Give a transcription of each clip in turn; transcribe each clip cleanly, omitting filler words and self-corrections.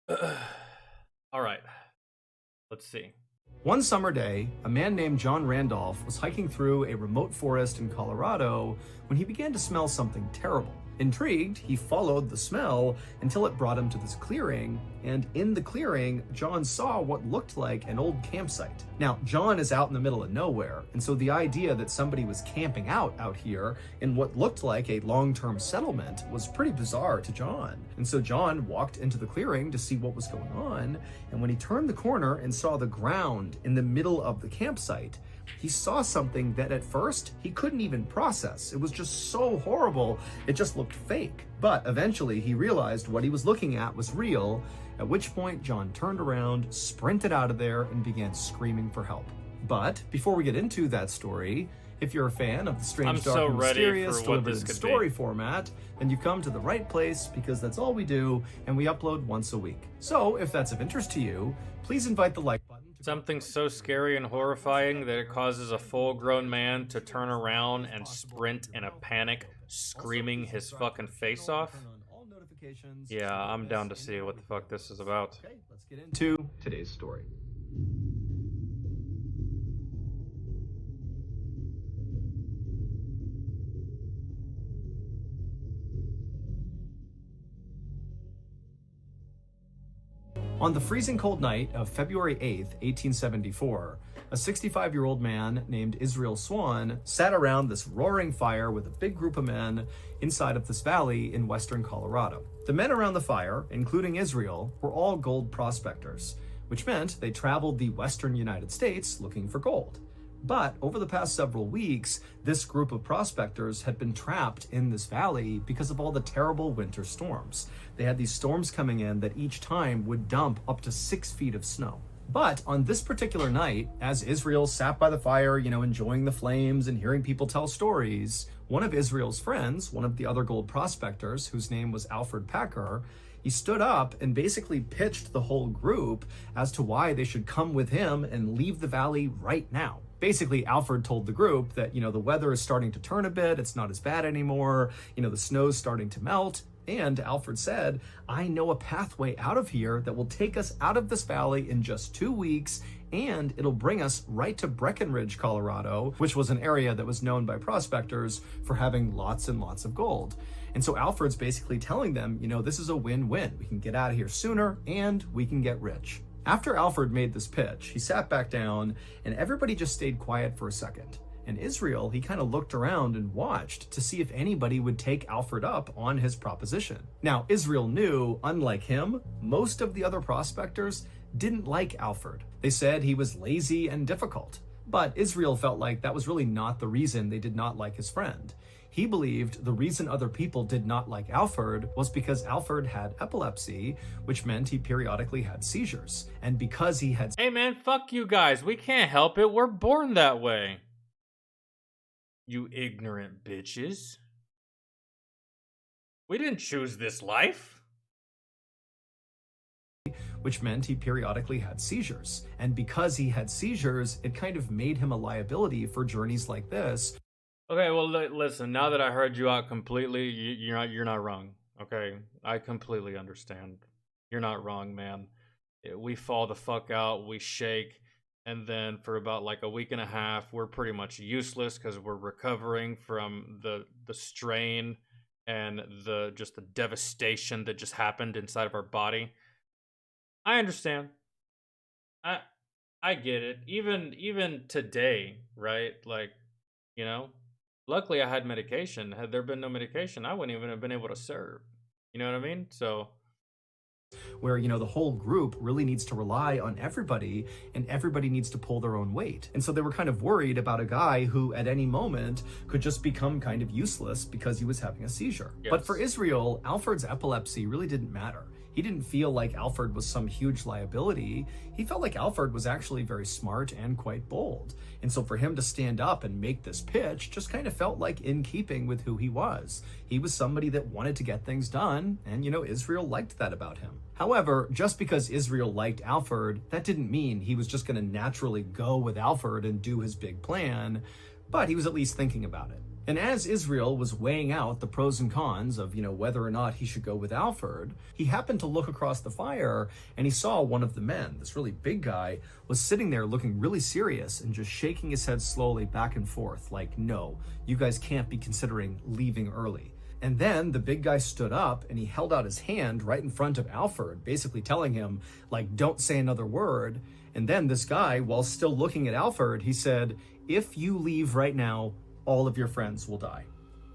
All right, let's see. One summer day, a man named John Randolph was hiking through a remote forest in Colorado when he began to smell something terrible. Intrigued, he followed the smell until it brought him to this clearing, and in the clearing, John saw what looked like an old campsite. Now, John is out in the middle of nowhere, and so the idea that somebody was camping out here in what looked like a long-term settlement was pretty bizarre to John. And so John walked into the clearing to see what was going on, and when he turned the corner and saw the ground in the middle of the campsite, he saw something that at first he couldn't even process. It was just so horrible, it just looked fake. But eventually he realized what he was looking at was real, at which point John turned around, sprinted out of there, and began screaming for help. But before we get into that story, if you're a fan of the strange, dark, and mysterious delivered in story format, then you come to the right place, because that's all we do, and we upload once a week. So if that's of interest to you, please invite the like button. Something so scary and horrifying that it causes a full-grown man to turn around and sprint in a panic, screaming his fucking face off? Yeah, I'm down to see what the fuck this is about. Okay, let's get into today's story. On the freezing cold night of February 8th, 1874, a 65-year-old man named Israel Swan sat around this roaring fire with a big group of men inside of this valley in western Colorado. The men around the fire, including Israel, were all gold prospectors, which meant they traveled the western United States looking for gold. But over the past several weeks, this group of prospectors had been trapped in this valley because of all the terrible winter storms. They had these storms coming in that each time would dump up to 6 feet of snow. But on this particular night, as Israel sat by the fire, enjoying the flames and hearing people tell stories, one of Israel's friends, one of the other gold prospectors, whose name was Alfred Packer, he stood up and basically pitched the whole group as to why they should come with him and leave the valley right now. Basically, Alfred told the group that, the weather is starting to turn a bit, it's not as bad anymore, the snow's starting to melt, and Alfred said, I know a pathway out of here that will take us out of this valley in just 2 weeks, and it'll bring us right to Breckenridge, Colorado, which was an area that was known by prospectors for having lots and lots of gold. And so Alfred's basically telling them, this is a win-win. We can get out of here sooner, and we can get rich. After Alfred made this pitch, he sat back down and everybody just stayed quiet for a second. And Israel, he kind of looked around and watched to see if anybody would take Alfred up on his proposition. Now, Israel knew, unlike him, most of the other prospectors didn't like Alfred. They said he was lazy and difficult. But Israel felt like that was really not the reason they did not like his friend. He believed the reason other people did not like Alfred was because Alfred had epilepsy, which meant he periodically had seizures. And because he had... Hey man, fuck you guys. We can't help it. We're born that way. You ignorant bitches. We didn't choose this life. Which meant he periodically had seizures. And because he had seizures, it kind of made him a liability for journeys like this. Okay, well, listen, now that I heard you out completely, you're not wrong, okay? I completely understand. You're not wrong, man. We fall the fuck out, we shake, and then for about like a week and a half, we're pretty much useless because we're recovering from the strain and the devastation that just happened inside of our body. I understand. I get it. Even today, right? Like, luckily, I had medication. Had there been no medication, I wouldn't even have been able to serve. You know what I mean? So, where, the whole group really needs to rely on everybody and everybody needs to pull their own weight. And so they were kind of worried about a guy who at any moment could just become kind of useless because he was having a seizure. Yes. But for Israel, Alfred's epilepsy really didn't matter. He didn't feel like Alfred was some huge liability. He felt like Alfred was actually very smart and quite bold. And so for him to stand up and make this pitch just kind of felt like in keeping with who he was. He was somebody that wanted to get things done, and Israel liked that about him. However, just because Israel liked Alfred, that didn't mean he was just going to naturally go with Alfred and do his big plan, but he was at least thinking about it. And as Israel was weighing out the pros and cons of, whether or not he should go with Alfred, he happened to look across the fire and he saw one of the men, this really big guy, was sitting there looking really serious and just shaking his head slowly back and forth like, no, you guys can't be considering leaving early. And then the big guy stood up and he held out his hand right in front of Alfred, basically telling him, like, don't say another word. And then this guy, while still looking at Alfred, he said, if you leave right now, all of your friends will die.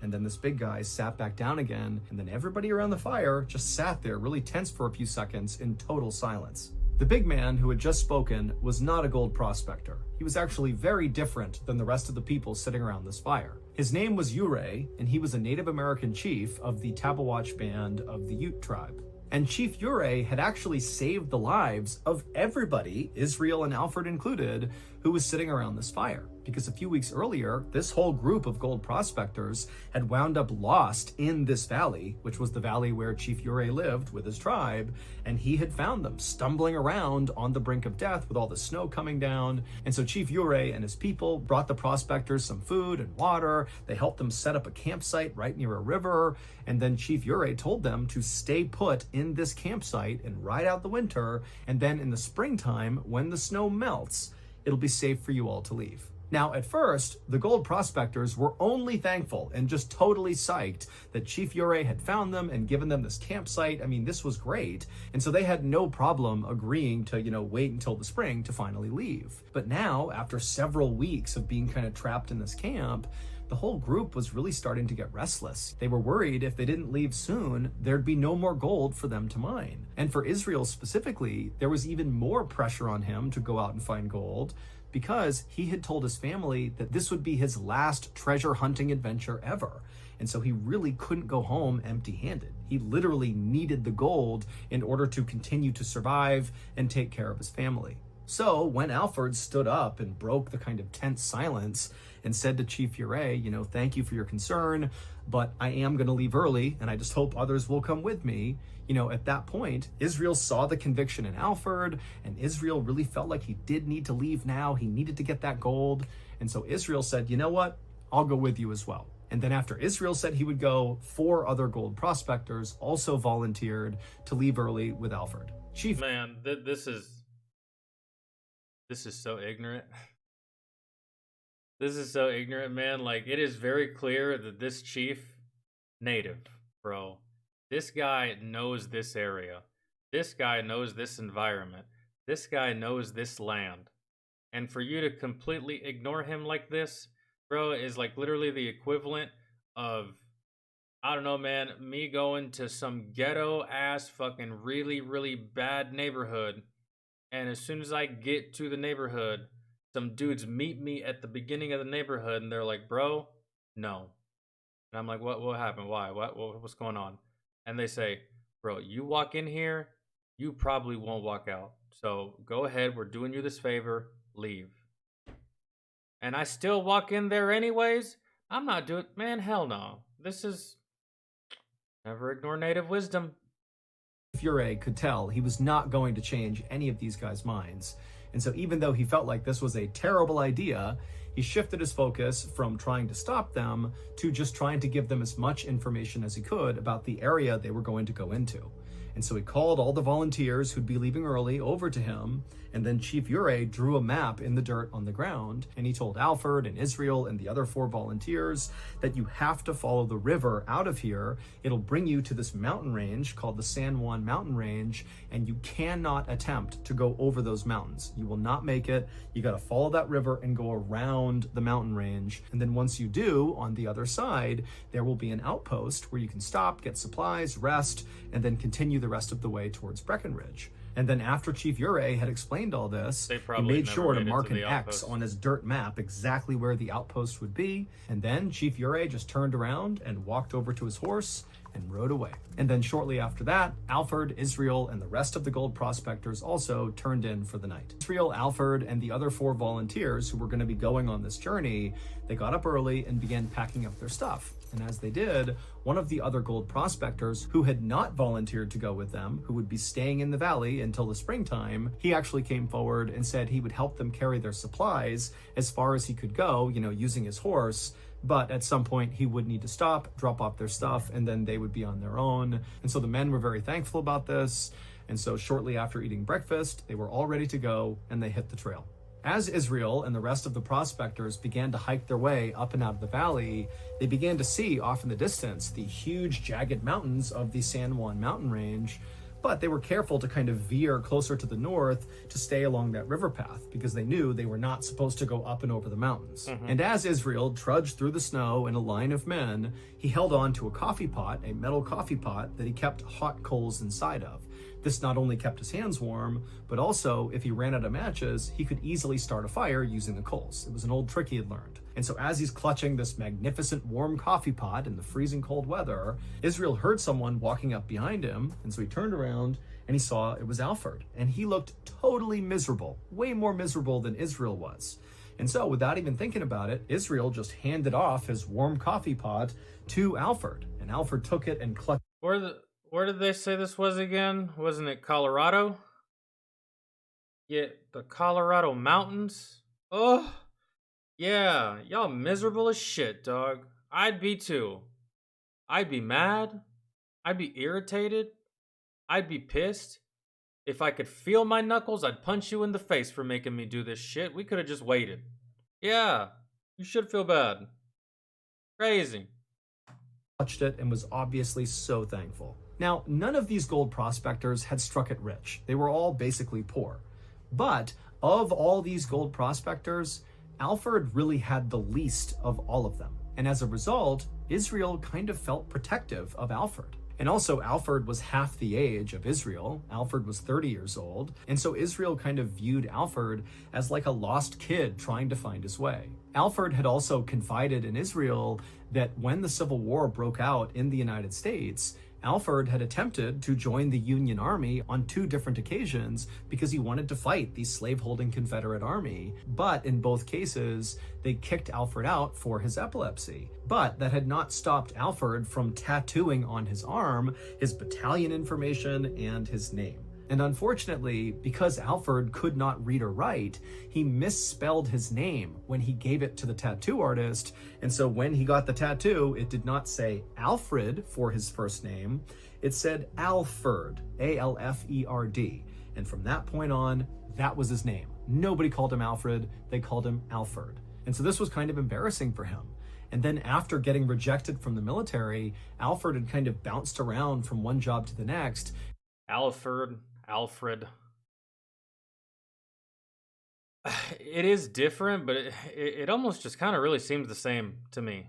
And then this big guy sat back down again, and then everybody around the fire just sat there really tense for a few seconds in total silence. The big man who had just spoken was not a gold prospector. He was actually very different than the rest of the people sitting around this fire. His name was Ure, and he was a Native American chief of the Tabawatch band of the Ute tribe. And Chief Ure had actually saved the lives of everybody, Israel and Alfred included, who was sitting around this fire. Because a few weeks earlier, this whole group of gold prospectors had wound up lost in this valley, which was the valley where Chief Ure lived with his tribe, and he had found them stumbling around on the brink of death with all the snow coming down. And so Chief Ure and his people brought the prospectors some food and water. They helped them set up a campsite right near a river, and then Chief Ure told them to stay put in this campsite and ride out the winter, and then in the springtime, when the snow melts, it'll be safe for you all to leave. Now, at first, the gold prospectors were only thankful and just totally psyched that Chief Ure had found them and given them this campsite. I mean, this was great. And so they had no problem agreeing to, wait until the spring to finally leave. But now, after several weeks of being kind of trapped in this camp, the whole group was really starting to get restless. They were worried if they didn't leave soon, there'd be no more gold for them to mine. And for Israel specifically, there was even more pressure on him to go out and find gold, because he had told his family that this would be his last treasure hunting adventure ever. And so he really couldn't go home empty-handed. He literally needed the gold in order to continue to survive and take care of his family. So when Alfred stood up and broke the kind of tense silence and said to Chief Ure, thank you for your concern, but I am going to leave early and I just hope others will come with me. At that point, Israel saw the conviction in Alfred, and Israel really felt like he did need to leave now. He needed to get that gold. And so Israel said, you know what? I'll go with you as well. And then after Israel said he would go, 4 other gold prospectors also volunteered to leave early with Alfred. Chief, man, this is so ignorant. This is so ignorant, man. Like, it is very clear that this chief, native, bro. This guy knows this area. This guy knows this environment. This guy knows this land. And for you to completely ignore him like this, bro, is like literally the equivalent of, I don't know, man, me going to some ghetto ass fucking really, really bad neighborhood. And as soon as I get to the neighborhood, some dudes meet me at the beginning of the neighborhood and they're like, bro, no. And I'm like, what happened? Why? What's going on? And they say, bro, you walk in here, you probably won't walk out. So go ahead, we're doing you this favor, leave. And I still walk in there anyways? I'm not doing, man, hell no. This is, never ignore native wisdom. Ure could tell he was not going to change any of these guys' minds. And so even though he felt like this was a terrible idea, he shifted his focus from trying to stop them to just trying to give them as much information as he could about the area they were going to go into. And so he called all the volunteers who'd be leaving early over to him, and then Chief Ure drew a map in the dirt on the ground, and he told Alfred and Israel and the other 4 volunteers that you have to follow the river out of here. It'll bring you to this mountain range called the San Juan Mountain Range, and you cannot attempt to go over those mountains. You will not make it. You got to follow that river and go around the mountain range. And then once you do, on the other side, there will be an outpost where you can stop, get supplies, rest, and then continue the rest of the way towards Breckenridge. And then after Chief Ure had explained all this, he made sure to mark an X on his dirt map exactly where the outpost would be. And then Chief Ure just turned around and walked over to his horse and rode away. And then shortly after that, Alfred, Israel, and the rest of the gold prospectors also turned in for the night. Israel, Alfred, and the other 4 volunteers who were going to be going on this journey, they got up early and began packing up their stuff. And as they did, one of the other gold prospectors who had not volunteered to go with them, who would be staying in the valley until the springtime, he actually came forward and said he would help them carry their supplies as far as he could go, using his horse. But at some point he would need to stop, drop off their stuff, and then they would be on their own. And so the men were very thankful about this. And so shortly after eating breakfast, they were all ready to go and they hit the trail. As Israel and the rest of the prospectors began to hike their way up and out of the valley, they began to see off in the distance the huge jagged mountains of the San Juan mountain range, but they were careful to kind of veer closer to the north to stay along that river path because they knew they were not supposed to go up and over the mountains. And as Israel trudged through the snow in a line of men, he held on to a coffee pot, a metal coffee pot that he kept hot coals inside of. This not only kept his hands warm, but also, if he ran out of matches, he could easily start a fire using the coals. It was an old trick he had learned. And so as he's clutching this magnificent warm coffee pot in the freezing cold weather, Israel heard someone walking up behind him, and so he turned around and he saw it was Alfred. And he looked totally miserable, way more miserable than Israel was. And so, without even thinking about it, Israel just handed off his warm coffee pot to Alfred. And Alfred took it and clutched. Where did they say this was again? Wasn't it Colorado? Yeah, the Colorado mountains? Oh, yeah, y'all miserable as shit, dog. I'd be too. I'd be mad. I'd be irritated. I'd be pissed. If I could feel my knuckles, I'd punch you in the face for making me do this shit. We could have just waited. Yeah, you should feel bad. Crazy. Touched it and was obviously so thankful. Now, none of these gold prospectors had struck it rich. They were all basically poor. But of all these gold prospectors, Alfred really had the least of all of them. And as a result, Israel kind of felt protective of Alfred. And also, Alfred was half the age of Israel. Alfred was 30 years old. And so Israel kind of viewed Alfred as like a lost kid trying to find his way. Alfred had also confided in Israel that when the Civil War broke out in the United States, Alfred had attempted to join the Union Army on 2 different occasions because he wanted to fight the slave-holding Confederate Army. But in both cases, they kicked Alfred out for his epilepsy. But that had not stopped Alfred from tattooing on his arm his battalion information and his name. And unfortunately, because Alfred could not read or write, he misspelled his name when he gave it to the tattoo artist. And so when he got the tattoo, it did not say Alfred for his first name. It said Alfred, A-L-F-E-R-D. And from that point on, that was his name. Nobody called him Alfred, they called him Alfred. And so this was kind of embarrassing for him. And then after getting rejected from the military, Alfred had kind of bounced around from one job to the next. Alfred. It is different, but it almost just kind of really seems the same to me.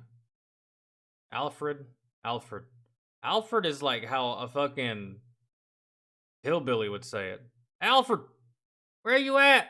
Alfred. Alfred is like how a fucking hillbilly would say it. Alfred, where you at?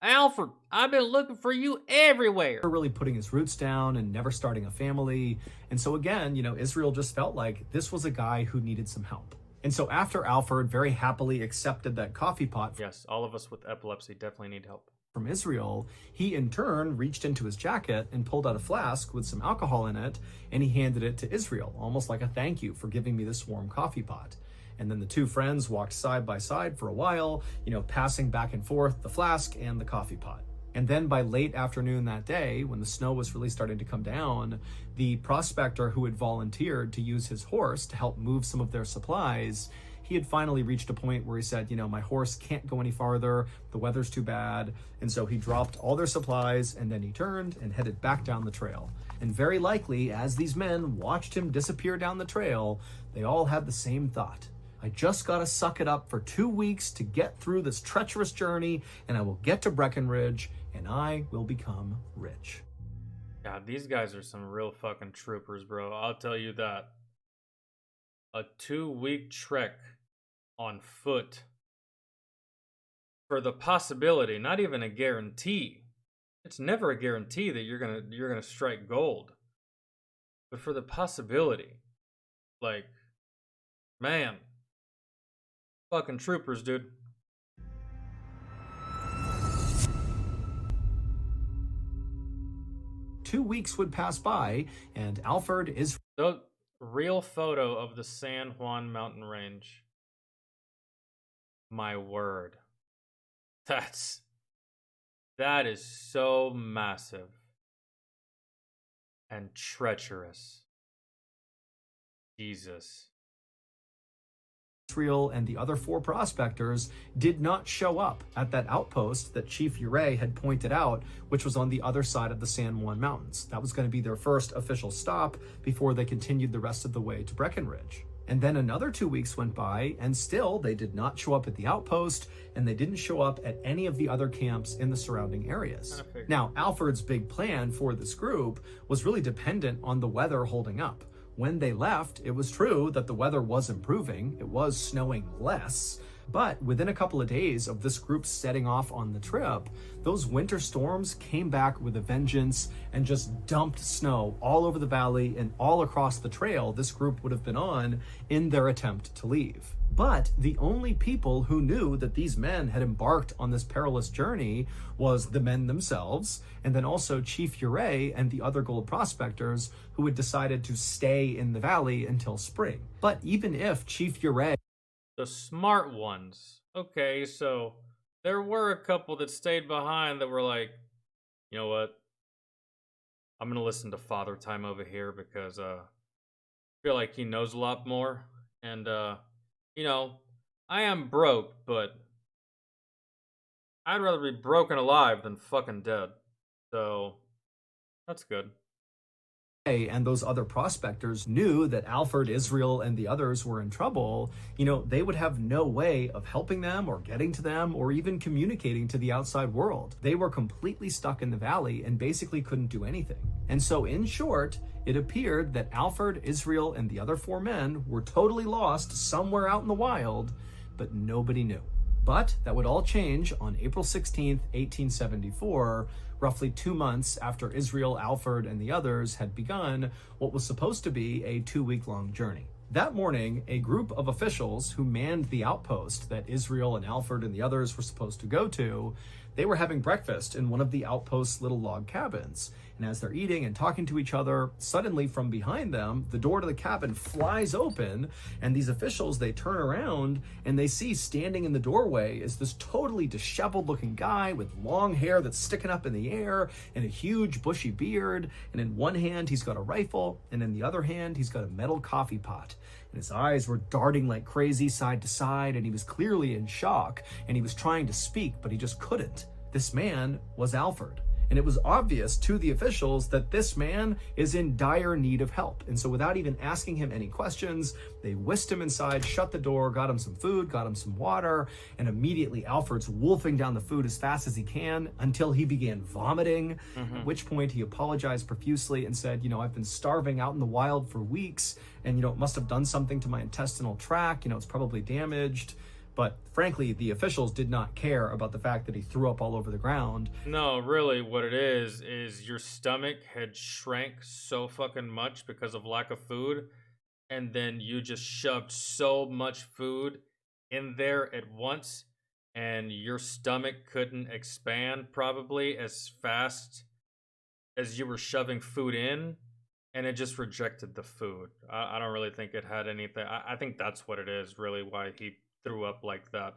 Alfred, I've been looking for you everywhere. Really putting his roots down and never starting a family. And so again, Israel just felt like this was a guy who needed some help. And so after Alfred very happily accepted that coffee pot, yes, all of us with epilepsy definitely need help, from Israel, he in turn reached into his jacket and pulled out a flask with some alcohol in it, and he handed it to Israel, almost like a thank you for giving me this warm coffee pot. And then the 2 friends walked side by side for a while, passing back and forth the flask and the coffee pot. And then by late afternoon that day, when the snow was really starting to come down, the prospector who had volunteered to use his horse to help move some of their supplies, he had finally reached a point where he said, my horse can't go any farther, the weather's too bad. And so he dropped all their supplies and then he turned and headed back down the trail. And very likely, as these men watched him disappear down the trail, they all had the same thought. I just gotta suck it up for 2 weeks to get through this treacherous journey, and I will get to Breckenridge, and I will become rich. God, these guys are some real fucking troopers, bro. I'll tell you that. A 2-week trek on foot for the possibility, not even a guarantee. It's never a guarantee that you're gonna strike gold, but for the possibility, like, man, fucking troopers, dude. 2 weeks would pass by, and Alfred is The real photo of the San Juan mountain range. My word. That is so massive and treacherous. Jesus. Israel and the other 4 prospectors did not show up at that outpost that Chief Uray had pointed out, which was on the other side of the San Juan Mountains. That was going to be their first official stop before they continued the rest of the way to Breckenridge. And then another 2 weeks went by, and still they did not show up at the outpost, and they didn't show up at any of the other camps in the surrounding areas. Now, Alfred's big plan for this group was really dependent on the weather holding up. When they left, it was true that the weather was improving, it was snowing less, but within a couple of days of this group setting off on the trip, those winter storms came back with a vengeance and just dumped snow all over the valley and all across the trail this group would have been on in their attempt to leave. But the only people who knew that these men had embarked on this perilous journey was the men themselves, and then also Chief Uray and the other gold prospectors who had decided to stay in the valley until spring. But even if Chief Uray... The smart ones. Okay, so there were a couple that stayed behind that were like, you know what? I'm gonna listen to Father Time over here because I feel like he knows a lot more. And you know, I am broke, but I'd rather be broken alive than fucking dead. So that's good. And those other prospectors knew that Alfred, Israel, and the others were in trouble, they would have no way of helping them or getting to them or even communicating to the outside world. They were completely stuck in the valley and basically couldn't do anything. And so in short, it appeared that Alfred, Israel, and the other 4 men were totally lost somewhere out in the wild, but nobody knew. But that would all change on April 16th, 1874, roughly 2 months after Israel, Alfred, and the others had begun what was supposed to be a 2-week-long journey. That morning, a group of officials who manned the outpost that Israel and Alfred and the others were supposed to go to, they were having breakfast in one of the outpost's little log cabins. And as they're eating and talking to each other, suddenly from behind them, the door to the cabin flies open, and these officials, they turn around and they see standing in the doorway is this totally disheveled looking guy with long hair that's sticking up in the air and a huge bushy beard. And in one hand, he's got a rifle, and in the other hand, he's got a metal coffee pot. And his eyes were darting like crazy side to side, and he was clearly in shock, and he was trying to speak, but he just couldn't. This man was Alfred. And it was obvious to the officials that this man is in dire need of help. And so without even asking him any questions, they whisked him inside, shut the door, got him some food, got him some water, and immediately Alfred's wolfing down the food as fast as he can until he began vomiting, at which point he apologized profusely and said, I've been starving out in the wild for weeks, and, it must have done something to my intestinal tract, it's probably damaged. But frankly, the officials did not care about the fact that he threw up all over the ground. No, really, what it is your stomach had shrank so fucking much because of lack of food, and then you just shoved so much food in there at once, and your stomach couldn't expand probably as fast as you were shoving food in, and it just rejected the food. I don't really think it had anything. I think that's what it is, really, why he threw up like that.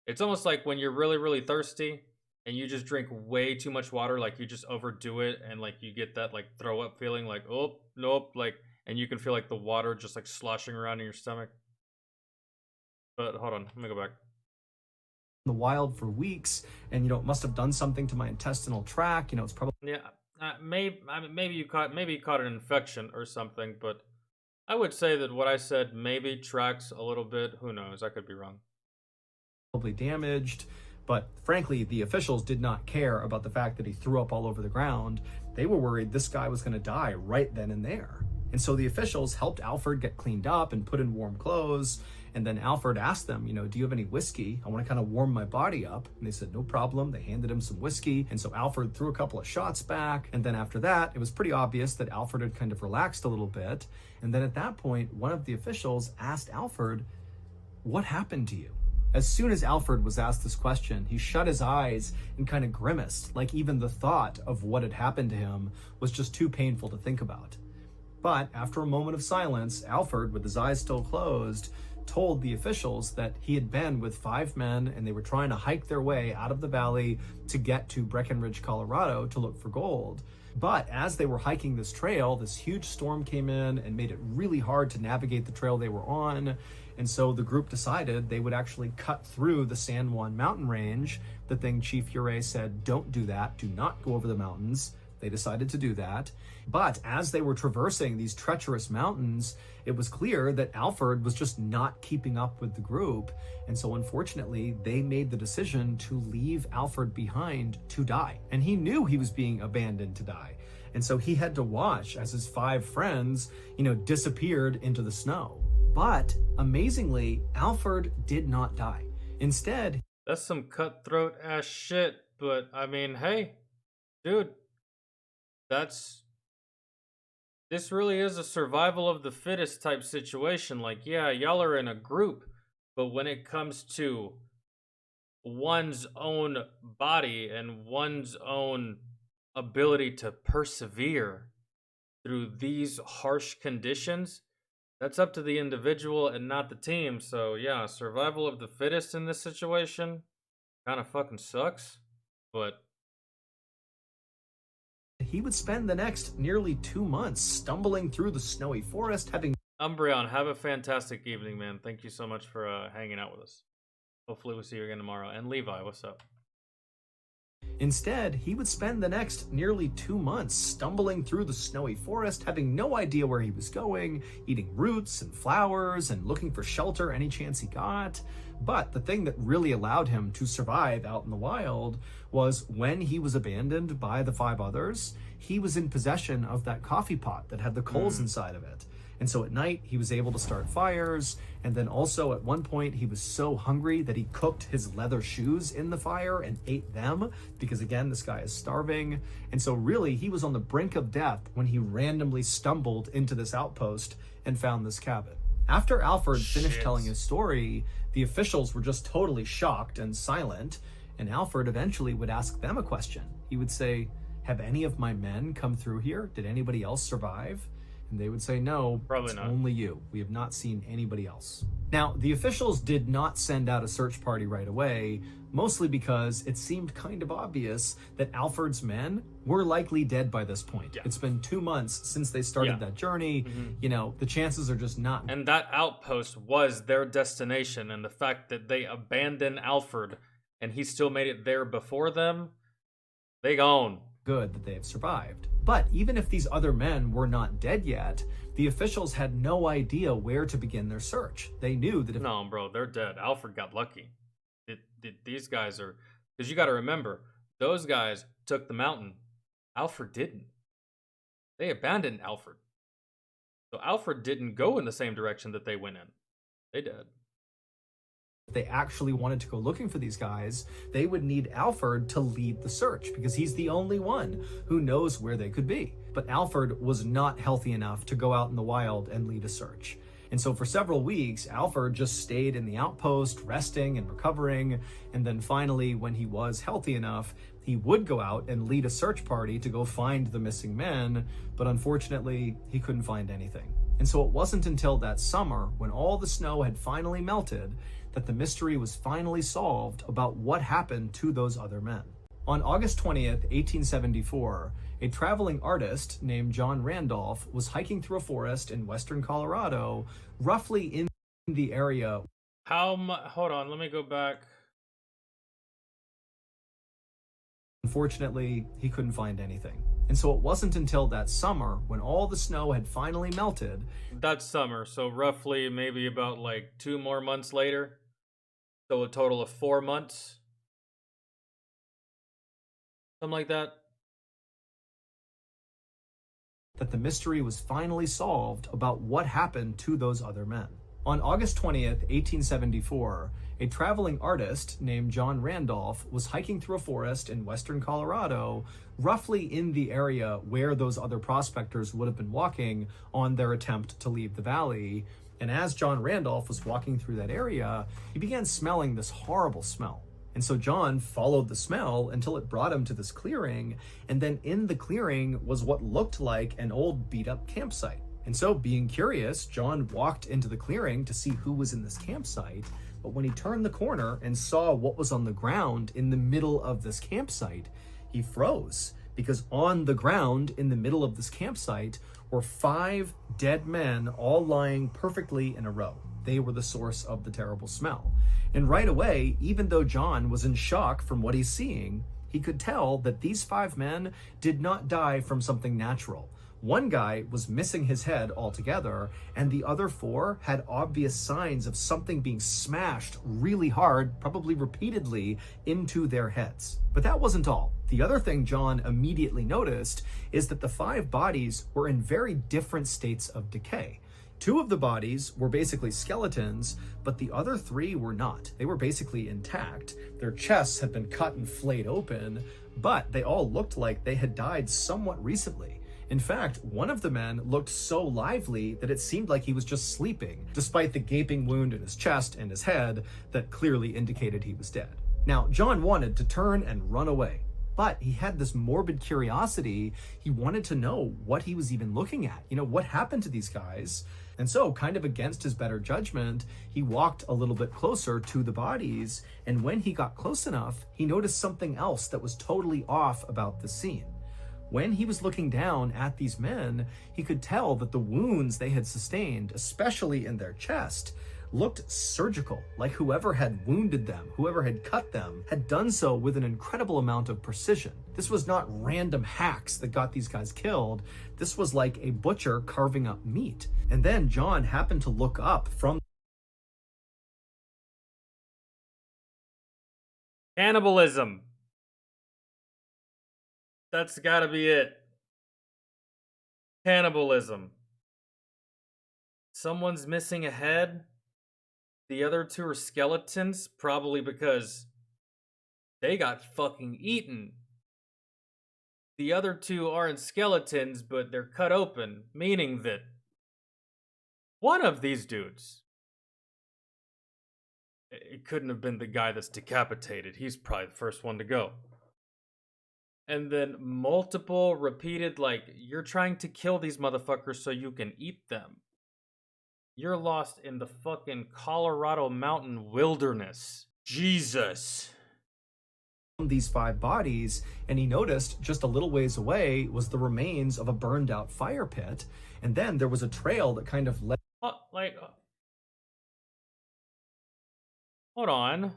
It's almost like when you're really, really thirsty and you just drink way too much water, like you just overdo it, and like you get that like throw up feeling, like, oh nope, like, and you can feel like the water just like sloshing around in your stomach. But hold on, let me go back. The wild for weeks, and it must have done something to my intestinal tract. It's probably maybe you caught an infection or something, but I would say that what I said maybe tracks a little bit. Who knows? I could be wrong. Probably damaged, but frankly, the officials did not care about the fact that he threw up all over the ground. They were worried this guy was going to die right then and there. And so the officials helped Alfred get cleaned up and put in warm clothes. And then Alfred asked them, do you have any whiskey? I want to kind of warm my body up. And they said, no problem. They handed him some whiskey. And so Alfred threw a couple of shots back. And then after that, it was pretty obvious that Alfred had kind of relaxed a little bit. And then at that point, one of the officials asked Alfred, what happened to you? As soon as Alfred was asked this question, he shut his eyes and kind of grimaced, like even the thought of what had happened to him was just too painful to think about. But after a moment of silence, Alfred, with his eyes still closed, told the officials that he had been with 5 men and they were trying to hike their way out of the valley to get to Breckenridge, Colorado to look for gold. But as they were hiking this trail, this huge storm came in and made it really hard to navigate the trail they were on. And so the group decided they would actually cut through the San Juan mountain range. The thing Chief Ure said, don't do that, do not go over the mountains. They decided to do that. But as they were traversing these treacherous mountains, it was clear that Alfred was just not keeping up with the group. And so unfortunately, they made the decision to leave Alfred behind to die. And he knew he was being abandoned to die. And so he had to watch as his 5 friends, disappeared into the snow. But amazingly, Alfred did not die. Instead, that's some cutthroat ass shit. But I mean, hey, dude, this really is a survival of the fittest type situation. Like, yeah, y'all are in a group, but when it comes to one's own body and one's own ability to persevere through these harsh conditions, that's up to the individual and not the team. So yeah, survival of the fittest in this situation kind of fucking sucks, but he would spend the next nearly 2 months stumbling through the snowy forest, having... Umbreon, have a fantastic evening, man. Thank you so much for hanging out with us. Hopefully we'll see you again tomorrow. And Levi, what's up? Instead, he would spend the next nearly 2 months stumbling through the snowy forest, having no idea where he was going, eating roots and flowers and looking for shelter any chance he got. But the thing that really allowed him to survive out in the wild was when he was abandoned by the 5 others, he was in possession of that coffee pot that had the coals inside of it. And so at night, he was able to start fires. And then also at one point, he was so hungry that he cooked his leather shoes in the fire and ate them because, again, this guy is starving. And so really, he was on the brink of death when he randomly stumbled into this outpost and found this cabin. After Alfred finished telling his story, the officials were just totally shocked and silent. And Alfred eventually would ask them a question. He would say, "Have any of my men come through here? Did anybody else survive?" And they would say, "No, probably it's not. Only you. We have not seen anybody else." Now, the officials did not send out a search party right away, mostly because it seemed kind of obvious that Alfred's men were likely dead by this point. Yeah. It's been 2 months since they started that journey. The chances are just not. And that outpost was their destination, and the fact that they abandoned Alfred and he still made it there before them, they gone. Good that they have survived. But even if these other men were not dead yet, the officials had no idea where to begin their search. They knew that if... No, bro, they're dead. Alfred got lucky. These guys are... Because you got to remember, those guys took the mountain. Alfred didn't. They abandoned Alfred. So Alfred didn't go in the same direction that they went in. They did. If they actually wanted to go looking for these guys, they would need Alfred to lead the search because he's the only one who knows where they could be. But Alfred was not healthy enough to go out in the wild and lead a search. And so for several weeks, Alfred just stayed in the outpost, resting and recovering. And then finally, when he was healthy enough, he would go out and lead a search party to go find the missing men. But unfortunately, he couldn't find anything. And so it wasn't until that summer, when all the snow had finally melted, that the mystery was finally solved about what happened to those other men. On August 20th, 1874, a traveling artist named John Randolph was hiking through a forest in western Colorado, roughly in the area. Hold on, let me go back. Unfortunately, he couldn't find anything. And so it wasn't until that summer, when all the snow had finally melted. That summer, so roughly maybe about like 2 more months later. So a total of 4 months. Something like that. That the mystery was finally solved about what happened to those other men. On August 20th, 1874, a traveling artist named John Randolph was hiking through a forest in western Colorado, roughly in the area where those other prospectors would have been walking on their attempt to leave the valley. And as John Randolph was walking through that area, he began smelling this horrible smell. And so John followed the smell until it brought him to this clearing. And then in the clearing was what looked like an old beat up campsite. And so, being curious, John walked into the clearing to see who was in this campsite. But when he turned the corner and saw what was on the ground in the middle of this campsite, he froze, because on the ground in the middle of this campsite were 5 dead men all lying perfectly in a row. They were the source of the terrible smell. And right away, even though John was in shock from what he's seeing, he could tell that these 5 men did not die from something natural. One guy was missing his head altogether, and the other 4 had obvious signs of something being smashed really hard, probably repeatedly, into their heads. But that wasn't all. The other thing John immediately noticed is that the 5 bodies were in very different states of decay. 2 of the bodies were basically skeletons, but the other 3 were not. They were basically intact. Their chests had been cut and flayed open, but they all looked like they had died somewhat recently. In fact, one of the men looked so lively that it seemed like he was just sleeping, despite the gaping wound in his chest and his head that clearly indicated he was dead. Now, John wanted to turn and run away, but he had this morbid curiosity. He wanted to know what he was even looking at. What happened to these guys? And so, kind of against his better judgment, he walked a little bit closer to the bodies, and when he got close enough, he noticed something else that was totally off about the scene. When he was looking down at these men, he could tell that the wounds they had sustained, especially in their chest, looked surgical, like whoever had wounded them, whoever had cut them, had done so with an incredible amount of precision. This was not random hacks that got these guys killed. This was like a butcher carving up meat. And then John happened to look up from Cannibalism. That's gotta be it. Cannibalism. Someone's missing a head. The other 2 are skeletons, probably because they got fucking eaten. The other 2 aren't skeletons, but they're cut open, meaning that one of these dudes, it couldn't have been the guy that's decapitated. He's probably the first one to go. And then multiple repeated, like, you're trying to kill these motherfuckers so you can eat them. You're lost in the fucking Colorado mountain wilderness. Jesus. these 5 bodies, and he noticed just a little ways away was the remains of a burned out fire pit, and then there was a trail that kind of led. Hold on.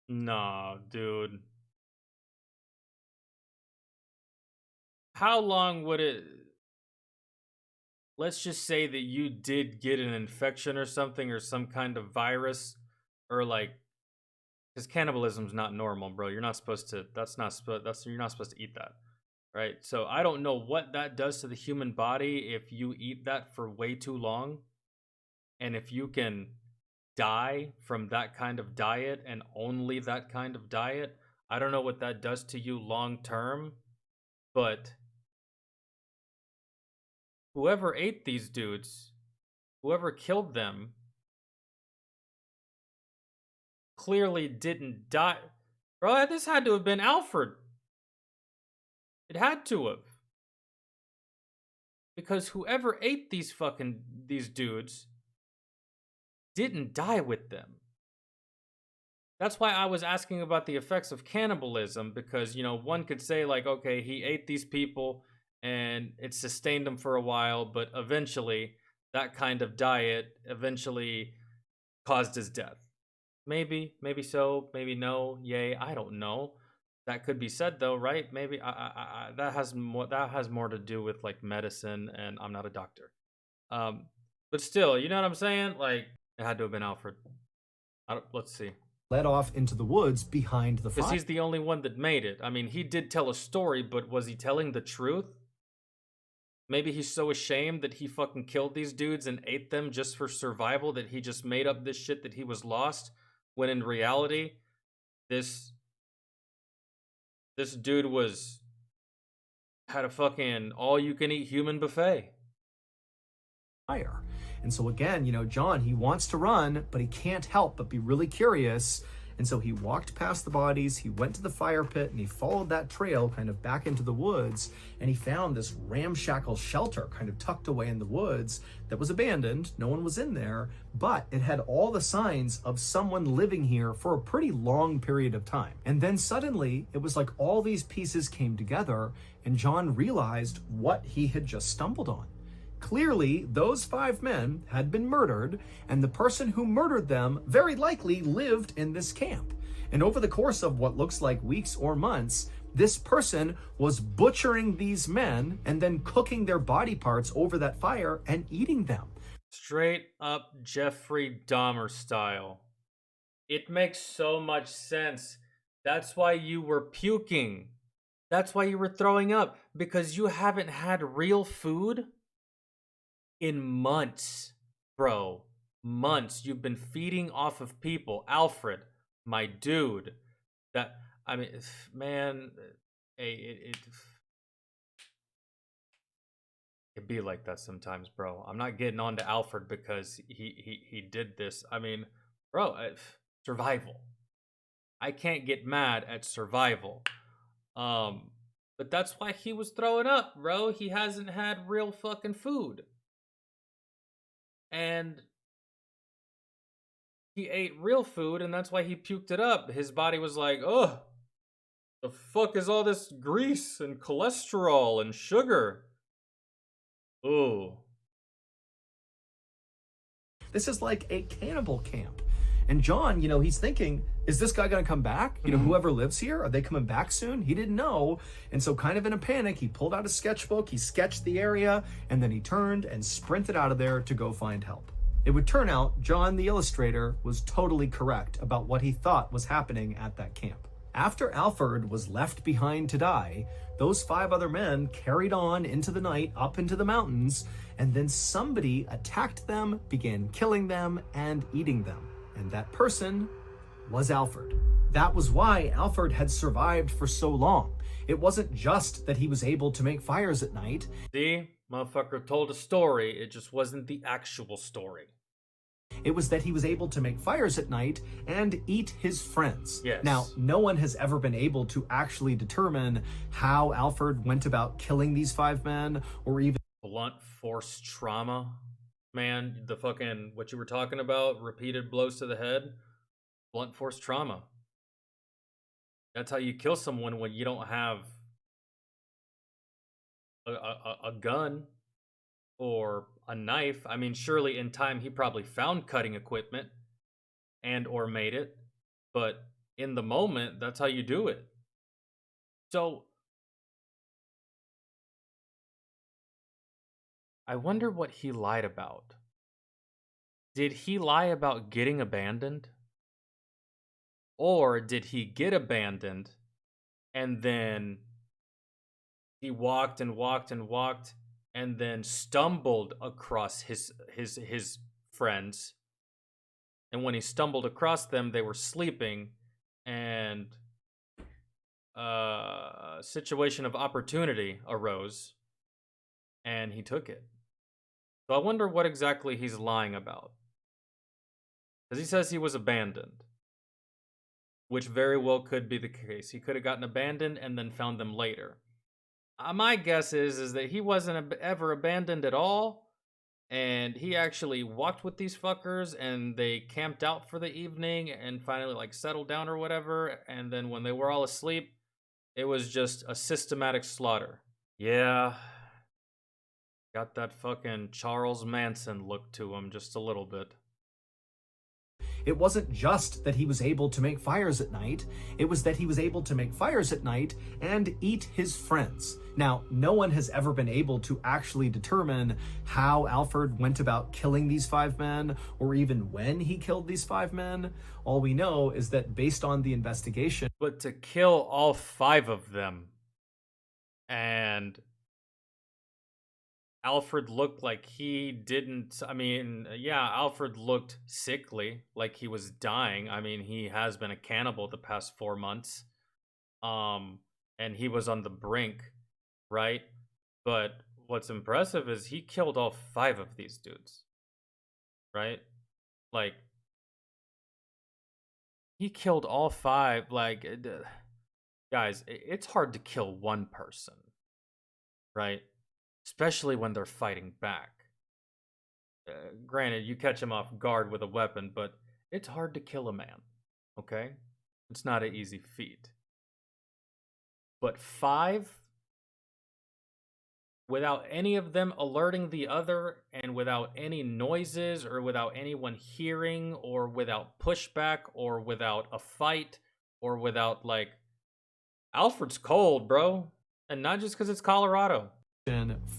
Nah, dude. How long would it... Let's just say that you did get an infection or something, or some kind of virus, or like... Because cannibalism's not normal, bro. You're not supposed to... You're not supposed to eat that. Right? So I don't know what that does to the human body if you eat that for way too long. And if you can die from that kind of diet and only that kind of diet, I don't know what that does to you long term, but whoever ate these dudes, whoever killed them, clearly didn't die. Bro, this had to have been Alfred. It had to have. Because whoever ate these dudes didn't die with them. That's why I was asking about the effects of cannibalism, because, you know, one could say, like, okay, he ate these people and it sustained him for a while, but eventually that kind of diet eventually caused his death. Maybe so, maybe no, yay, I don't know. That could be said though, right? Maybe that has more to do with like medicine, and I'm not a doctor. But still, you know what I'm saying? Like, it had to have been Alfred. Let's see. Led off into the woods behind the fire. Because he's the only one that made it. I mean, he did tell a story, but was he telling the truth? Maybe he's so ashamed that he fucking killed these dudes and ate them just for survival that he just made up this shit that he was lost, when in reality, this dude had a fucking all-you-can-eat human buffet. fire. And so again, John, he wants to run, but he can't help but be really curious. And so he walked past the bodies, he went to the fire pit, and he followed that trail kind of back into the woods, and he found this ramshackle shelter kind of tucked away in the woods that was abandoned. No one was in there, but it had all the signs of someone living here for a pretty long period of time. And then suddenly, it was like all these pieces came together, and John realized what he had just stumbled on. Clearly, those 5 men had been murdered, and the person who murdered them very likely lived in this camp. And over the course of what looks like weeks or months, this person was butchering these men and then cooking their body parts over that fire and eating them. Straight up Jeffrey Dahmer style. It makes so much sense. That's why you were puking. That's why you were throwing up, because you haven't had real food in months, bro. Months. You've been feeding off of people. Alfred, my dude. Man, it be like that sometimes, bro. I'm not getting on to Alfred because he did this. Bro, survival. I can't get mad at survival. But that's why he was throwing up, bro. He hasn't had real fucking food. And he ate real food, and that's why he puked it up. His body was like, ugh, the fuck is all this grease and cholesterol and sugar? Ooh. This is like a cannibal camp. And John, he's thinking, is this guy going to come back? Whoever lives here, are they coming back soon? He didn't know. And so kind of in a panic, he pulled out a sketchbook, he sketched the area, and then he turned and sprinted out of there to go find help. It would turn out John, the illustrator, was totally correct about what he thought was happening at that camp. After Alfred was left behind to die, those 5 other men carried on into the night up into the mountains, and then somebody attacked them, began killing them, and eating them. And that person was Alfred. That was why Alfred had survived for so long. It wasn't just that he was able to make fires at night. See, motherfucker told a story, it just wasn't the actual story. It was that he was able to make fires at night and eat his friends. Yes. Now, no one has ever been able to actually determine how Alfred went about killing these 5 men, or even blunt force trauma. Man, the fucking, what you were talking about, repeated blows to the head, blunt force trauma. That's how you kill someone when you don't have a gun or a knife. Surely in time he probably found cutting equipment and or made it, but in the moment, that's how you do it. So I wonder what he lied about. Did he lie about getting abandoned? Or did he get abandoned and then he walked and walked and walked and then stumbled across his friends? And when he stumbled across them, they were sleeping, and a situation of opportunity arose and he took it. So I wonder what exactly he's lying about. Because he says he was abandoned, which very well could be the case. He could have gotten abandoned and then found them later. My guess is that he wasn't ever abandoned at all, and he actually walked with these fuckers, and they camped out for the evening and finally settled down or whatever, and then when they were all asleep, it was just a systematic slaughter. Yeah. Got that fucking Charles Manson look to him just a little bit. It wasn't just that he was able to make fires at night, it was that he was able to make fires at night and eat his friends. Now, no one has ever been able to actually determine how Alfred went about killing these 5 men, or even when he killed these 5 men. All we know is that based on the investigation... But to kill all 5 of them, and Alfred looked like he didn't... Alfred looked sickly, like he was dying. He has been a cannibal the past 4 months. And he was on the brink, right? But what's impressive is he killed all 5 of these dudes, right? Like, he killed all 5. Like, guys, it's hard to kill one person, right? Especially when they're fighting back. Granted, you catch him off guard with a weapon, but it's hard to kill a man, okay? It's not an easy feat. But 5, without any of them alerting the other, and without any noises, or without anyone hearing, or without pushback, or without a fight, or without, like, Alfred's cold, bro. And not just because it's Colorado.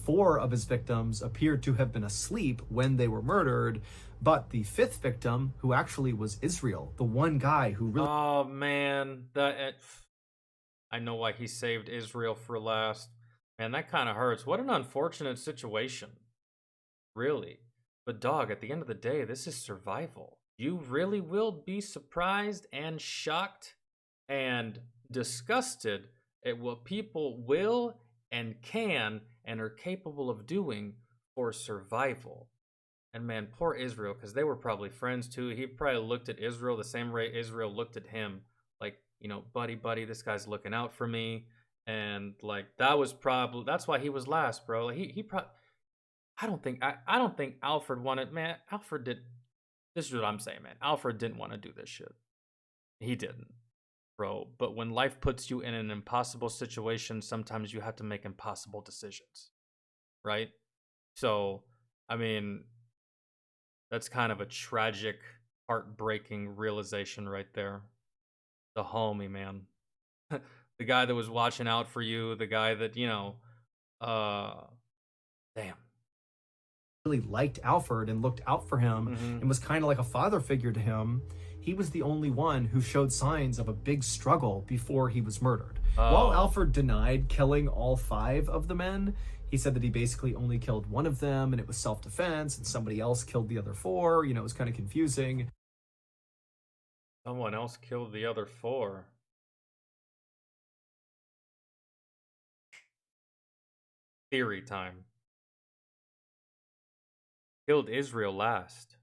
4 of his victims appeared to have been asleep when they were murdered, but the 5th victim, who actually was Israel, the one guy who really... Oh, man. I know why he saved Israel for last. Man, that kind of hurts. What an unfortunate situation. Really. But dog, at the end of the day, this is survival. You really will be surprised and shocked and disgusted at what people will and can and are capable of doing for survival. And man, poor Israel, because they were probably friends too. He probably looked at Israel the same way Israel looked at him. Like, you know, buddy, this guy's looking out for me. And like, that's why he was last, bro. Like, he probably, I don't think Alfred wanted, man, this is what I'm saying, man. Alfred didn't want to do this shit. He didn't, bro. But when life puts you in an impossible situation, sometimes you have to make impossible decisions, right? So, I mean, that's kind of a tragic, heartbreaking realization right there. The homie, man. The guy that was watching out for you, the guy that, you know, damn. Really liked Alfred and looked out for him and was kind of like a father figure to him. He was the only one who showed signs of a big struggle before he was murdered. While Alfred denied killing all 5 of the men, he said that he basically only killed one of them and it was self-defense, and somebody else killed the other 4. You know, it was kind of confusing. Someone else killed the other 4. Theory time. Killed Israel last.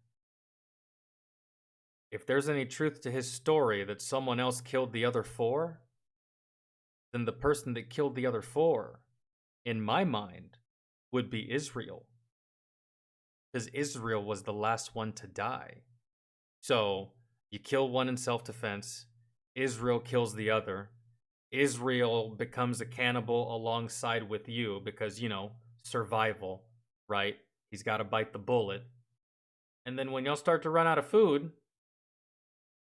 If there's any truth to his story that someone else killed the other 4, then the person that killed the other 4, in my mind, would be Israel. Because Israel was the last one to die. So, you kill one in self-defense, Israel kills the other, Israel becomes a cannibal alongside with you because, you know, survival, right? He's got to bite the bullet. And then when y'all start to run out of food,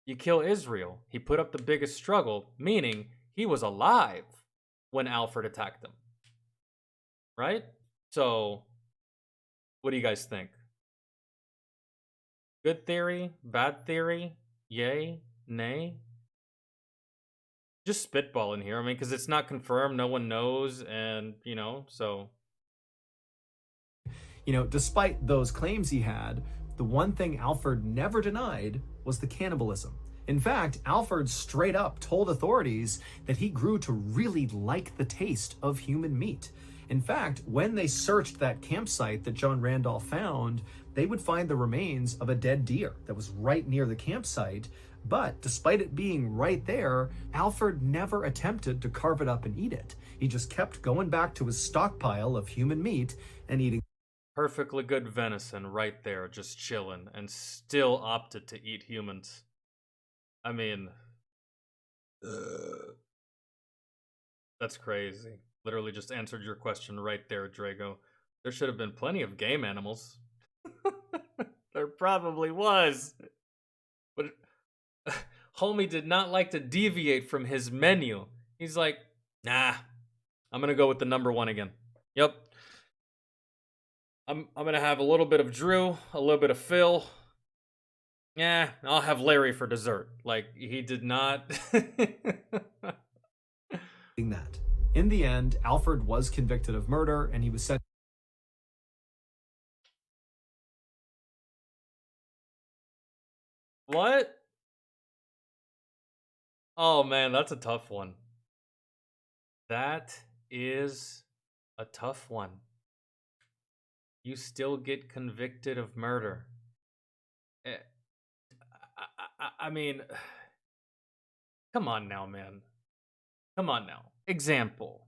you kill Israel. He put up the biggest struggle, meaning he was alive when Alfred attacked him. Right? So, what do you guys think? Good theory? Bad theory? Yay? Nay? Just spitballing here. I mean, because it's not confirmed, no one knows, and, you know, so... You know, despite those claims he had, the one thing Alfred never denied was the cannibalism. In fact, Alfred straight up told authorities that he grew to really like the taste of human meat. In fact, when they searched that campsite that John Randolph found, they would find the remains of a dead deer that was right near the campsite. But despite it being right there, Alfred never attempted to carve it up and eat it. He just kept going back to his stockpile of human meat and eating perfectly good venison right there, just chilling, and still opted to eat humans. I mean, that's crazy. Literally just answered your question right there, Drago. There should have been plenty of game animals. There probably was. But homie did not like to deviate from his menu. He's like, nah, I'm gonna go with the number 1 again. Yep. I'm gonna have a little bit of Drew, a little bit of Phil. Yeah, I'll have Larry for dessert. Like, he did not. that. In the end, Alfred was convicted of murder and he was sent. What? Oh man, that's a tough one. That is a tough one. you still get convicted of murder. Eh, I mean, come on now, man. Come on now. Example.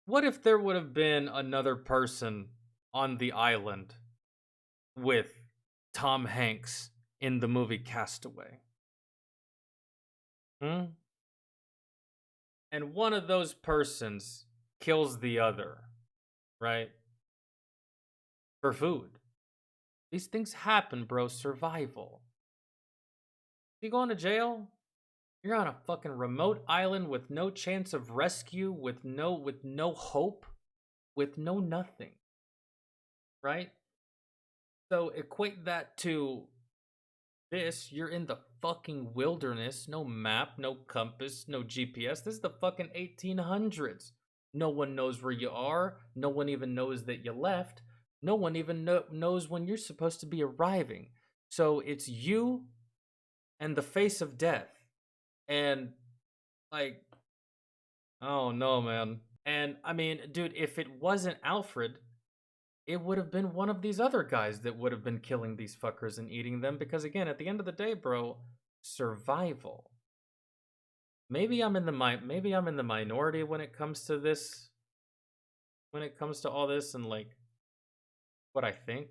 What if there would have been another person on the island with Tom Hanks in the movie Castaway? Hmm? And one of those persons kills the other, right? For food. These things happen, bro. Survival. You going to jail? You're on a fucking remote island with no chance of rescue, with no hope, with no nothing. Right? So equate that to this. You're in the fucking wilderness, no map, no compass, no GPS. This is the fucking 1800s. No one knows where you are. No one even knows that you left. No one even knows when you're supposed to be arriving. So it's you and the face of death. And like, oh no, man. And I mean, dude, if it wasn't Alfred, it would have been one of these other guys that would have been killing these fuckers and eating them because again, at the end of the day, bro, survival. Maybe I'm in the minority when it comes to this, when it comes to all this and like what I think,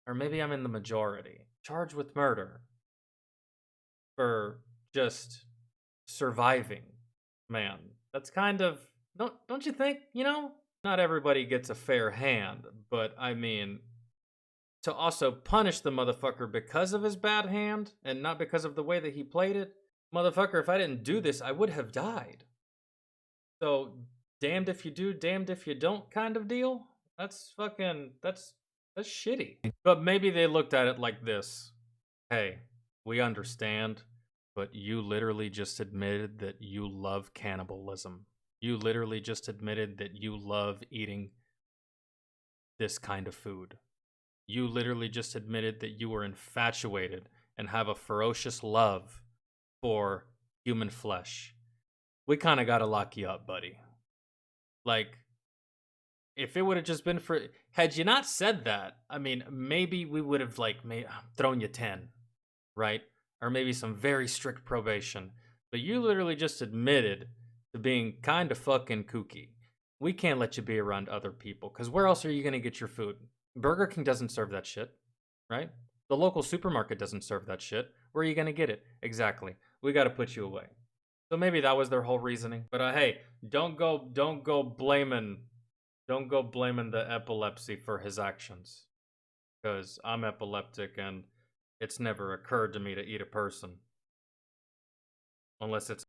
or maybe I'm in the majority. Charged with murder for just surviving. Man, that's kind of don't you think, you know? Not everybody gets a fair hand, but I mean, to also punish the motherfucker because of his bad hand and not because of the way that he played it. Motherfucker, if I didn't do this, I would have died. So, damned if you do, damned if you don't kind of deal. That's fucking that's shitty. But maybe they looked at it like this. Hey, we understand, but you literally just admitted that you love cannibalism. You literally just admitted that you love eating this kind of food. You literally just admitted that you were infatuated and have a ferocious love for human flesh. We kind of got to lock you up, buddy. Like, if it would have just been for. Had you not said that, I mean, maybe we would have, like, thrown you 10, right? Or maybe some very strict probation. But you literally just admitted to being kind of fucking kooky. We can't let you be around other people, because where else are you going to get your food? Burger King doesn't serve that shit, right? The local supermarket doesn't serve that shit. Where are you going to get it? Exactly. We got to put you away. So maybe that was their whole reasoning. But hey, don't go blaming the epilepsy for his actions, because I'm epileptic and it's never occurred to me to eat a person unless it's